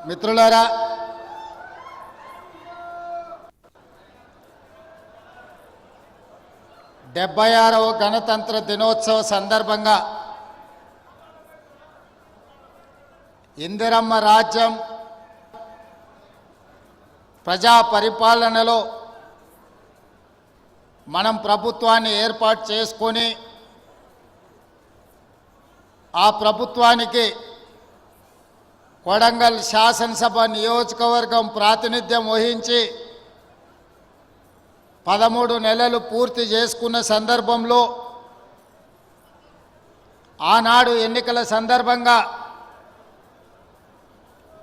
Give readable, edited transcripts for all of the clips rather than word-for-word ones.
మిత్రులారా, డెబ్బై 76వ గణతంత్ర దినోత్సవ సందర్భంగా ఇందిరమ్మ రాజ్యం ప్రజా పరిపాలనలో మనం ప్రభుత్వాన్ని ఏర్పాటు చేసుకొని ఆ ప్రభుత్వానికి కొడంగల్ శాసనసభ నియోజకవర్గం ప్రాతినిధ్యం వహించి 13 నెలలు పూర్తి చేసుకున్న సందర్భంలో ఆనాడు ఎన్నికల సందర్భంగా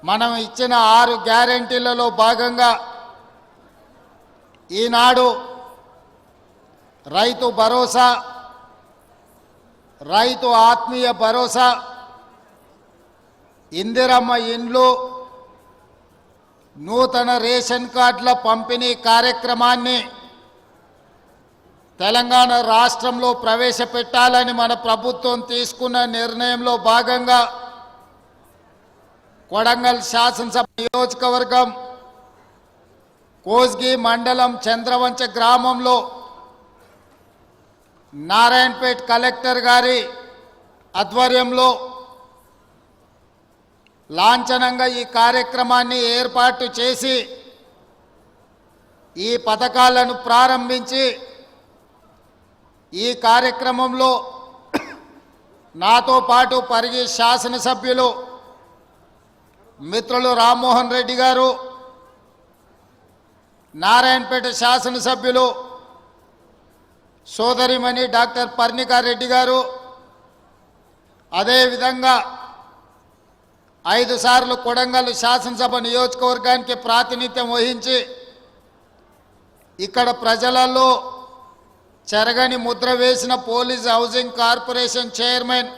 మనం ఇచ్చిన 6 గ్యారెంటీలలో భాగంగా ఈనాడు రైతు భరోసా, రైతు ఆత్మీయ భరోసా, ఇందిరమ్మ ఇండ్లు, నూతన రేషన్ కార్డుల పంపిణీ కార్యక్రమాన్ని తెలంగాణ రాష్ట్రంలో ప్రవేశపెట్టాలని మన ప్రభుత్వం తీసుకున్న నిర్ణయంలో భాగంగా కొడంగల్ శాసనసభ నియోజకవర్గం కోస్గి మండలం చంద్రవంచ గ్రామంలో నారాయణపేట్ కలెక్టర్ గారి ఆధ్వర్యంలో లాంఛనంగా ఈ కార్యక్రమాన్ని ఏర్పాటు చేసి ఈ పథకాలను ప్రారంభించి ఈ కార్యక్రమంలో నాతో పాటు పరిగి శాసనసభ్యులు మిత్రులు రామ్మోహన్ రెడ్డి గారు, నారాయణపేట శాసనసభ్యులు సోదరిమణి డాక్టర్ పర్ణికా రెడ్డి గారు, అదేవిధంగా 5 సార్లు కొడంగల్ శాసనసభ నియోజకవర్గానికి ప్రాతినిధ్యం వహించి ఇక్కడ ప్రజలలో చెరగని ముద్ర వేసిన పోలీస్ హౌసింగ్ కార్పొరేషన్ చైర్మన్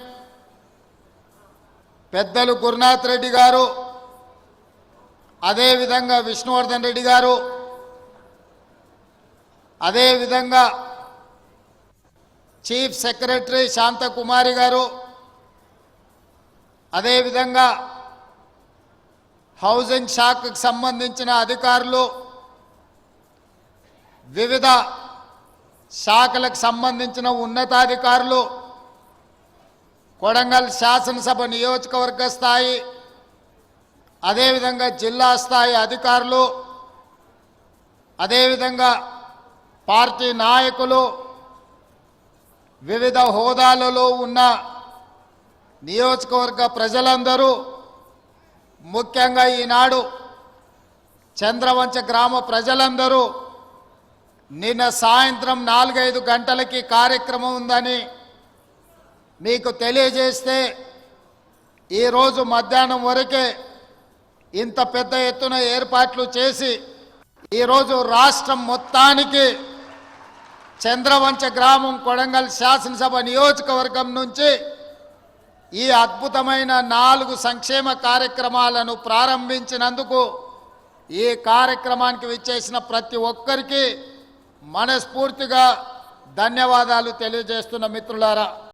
పెద్దలు గురునాథ్ రెడ్డి గారు, అదేవిధంగా విష్ణువర్ధన్ రెడ్డి గారు, అదేవిధంగా చీఫ్ సెక్రటరీ శాంతకుమారి గారు, అదేవిధంగా హౌసింగ్ శాఖకు సంబంధించిన అధికారులు, వివిధ శాఖలకు సంబంధించిన ఉన్నతాధికారులు, కొడంగల్ శాసనసభ నియోజకవర్గ స్థాయి, అదేవిధంగా జిల్లా స్థాయి అధికారులు, అదేవిధంగా పార్టీ నాయకులు, వివిధ హోదాలలో ఉన్న నియోజకవర్గ ప్రజలందరూ, ముఖ్యంగా ఈనాడు చంద్రవంచ గ్రామ ప్రజలందరూ నిన్న సాయంత్రం 4-5 గంటలకి కార్యక్రమం ఉందని మీకు తెలియజేస్తే ఈరోజు మధ్యాహ్నం వరకే ఇంత పెద్ద ఎత్తున ఏర్పాట్లు చేసి ఈరోజు రాష్ట్రం మొత్తానికి చంద్రవంచ గ్రామం కొడంగల్ శాసనసభ నియోజకవర్గం నుంచి ఈ అద్భుతమైన 4 సంక్షేమ కార్యక్రమాలను ప్రారంభించినందుకు ఈ కార్యక్రమానికి విచ్చేసిన ప్రతి ఒక్కరికి మనస్ఫూర్తిగా ధన్యవాదాలు తెలియజేస్తున్న మిత్రులారా.